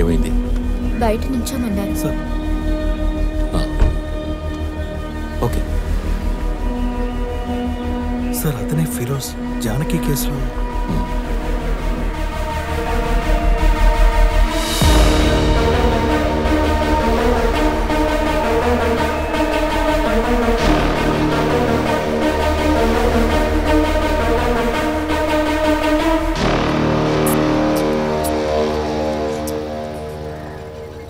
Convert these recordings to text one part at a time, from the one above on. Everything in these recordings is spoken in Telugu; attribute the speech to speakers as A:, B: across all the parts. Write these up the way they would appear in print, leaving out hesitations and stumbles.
A: ఏమైంది?
B: బయట నుంచోమన్నారు
A: సార్. ఓకే
C: సార్, అతనే ఫిరోజ్, జానకి కేసులో.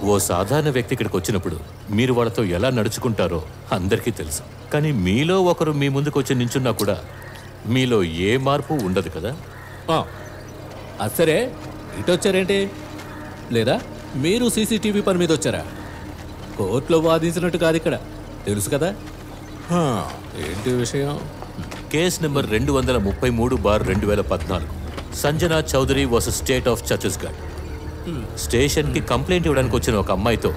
A: ఓ సాధారణ వ్యక్తి ఇక్కడికి వచ్చినప్పుడు మీరు వాళ్ళతో ఎలా నడుచుకుంటారో అందరికీ తెలుసు. కానీ మీలో ఒకరు మీ ముందుకు వచ్చి నించున్నా కూడా మీలో ఏ మార్పు ఉండదు కదా?
D: అది సరే, ఇటు వచ్చారేంటి? లేదా మీరు సీసీటీవీ పని మీద వచ్చారా? కోర్టులో వాదించినట్టు కాదు ఇక్కడ, తెలుసు కదా. ఏంటి విషయం?
A: Case number 233/2014 Sanjana Chaudhary versus state of Chhattisgarh. స్టేషన్కి కంప్లైంట్ ఇవ్వడానికి వచ్చిన ఒక అమ్మాయితో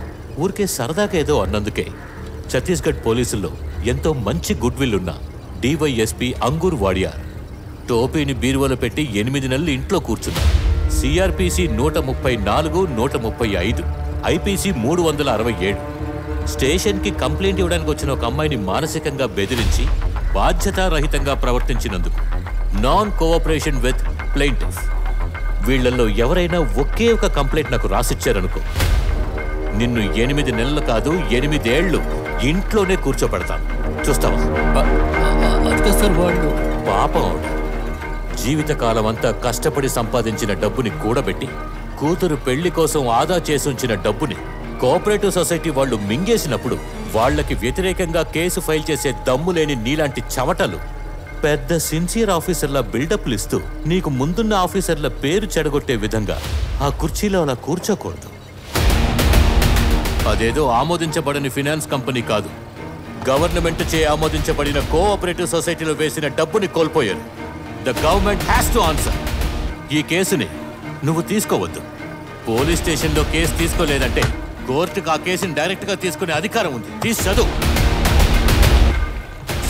A: ఊరికే సరదాగా ఏదో అన్నందుకే ఛత్తీస్గఢ్ పోలీసుల్లో ఎంతో మంచి గుడ్ విల్ ఉన్న డివైఎస్పీ అంగూర్ వాడియార్ టోపీని బీరువాలో పెట్టి 8 నెలలు ఇంట్లో కూర్చున్నారు. CrPC 134, 135, IPC 367. స్టేషన్కి కంప్లైంట్ ఇవ్వడానికి వచ్చిన ఒక అమ్మాయిని మానసికంగా బెదిరించి బాధ్యతారహితంగా ప్రవర్తించినందుకు నాన్ కోఆపరేషన్ విత్ ప్లెయింటిఫ్. వీళ్లలో ఎవరైనా ఒకే ఒక కంప్లైంట్ నాకు రాసిచ్చారనుకో, నిన్ను 8 నెలలు కాదు 8 ఏళ్లు ఇంట్లోనే కూర్చోపెడతాను. చూస్తావా? పాపం ఆవిడ జీవితకాలం అంతా కష్టపడి సంపాదించిన డబ్బుని కూడబెట్టి కూతురు పెళ్లి కోసం ఆదా చేసుంచిన డబ్బుని కోఆపరేటివ్ సొసైటీ వాళ్ళు మింగేసినప్పుడు వాళ్లకి వ్యతిరేకంగా కేసు ఫైల్ చేసే దమ్ము లేని నీలాంటి చవటలు పెద్ద సిన్సియర్ ఆఫీసర్ల బిల్డప్లు ఇస్తూ నీకు ముందున్న ఆఫీసర్ల పేరు చెడగొట్టే విధంగా ఆ కుర్చీలో అలా కూర్చోకూడదు. అదేదో ఆమోదించబడని ఫినాన్స్ కంపెనీ కాదు, గవర్నమెంట్ చే ఆమోదించబడిన కోఆపరేటివ్ సొసైటీలో వేసిన డబ్బుని కోల్పోయారు. The government has to answer. ఈ కేసుని నువ్వు తీసుకోవద్దు. పోలీస్ స్టేషన్లో కేసు తీసుకోలేదంటే కోర్టుకు ఆ కేసుని డైరెక్ట్గా తీసుకునే అధికారం ఉంది. తీసి చదువు.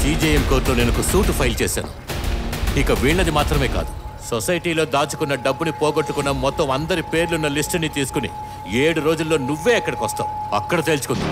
A: సిజేఎం కోర్టులో నేను ఒక సూట్ ఫైల్ చేశాను. ఇక వీళ్ళది మాత్రమే కాదు, సొసైటీలో దాచుకున్న డబ్బుని పోగొట్టుకున్న మొత్తం అందరి పేర్లున్న లిస్టుని తీసుకుని 7 రోజుల్లో నువ్వే ఎక్కడికి వస్తావు. అక్కడ తేల్చుకుందాం.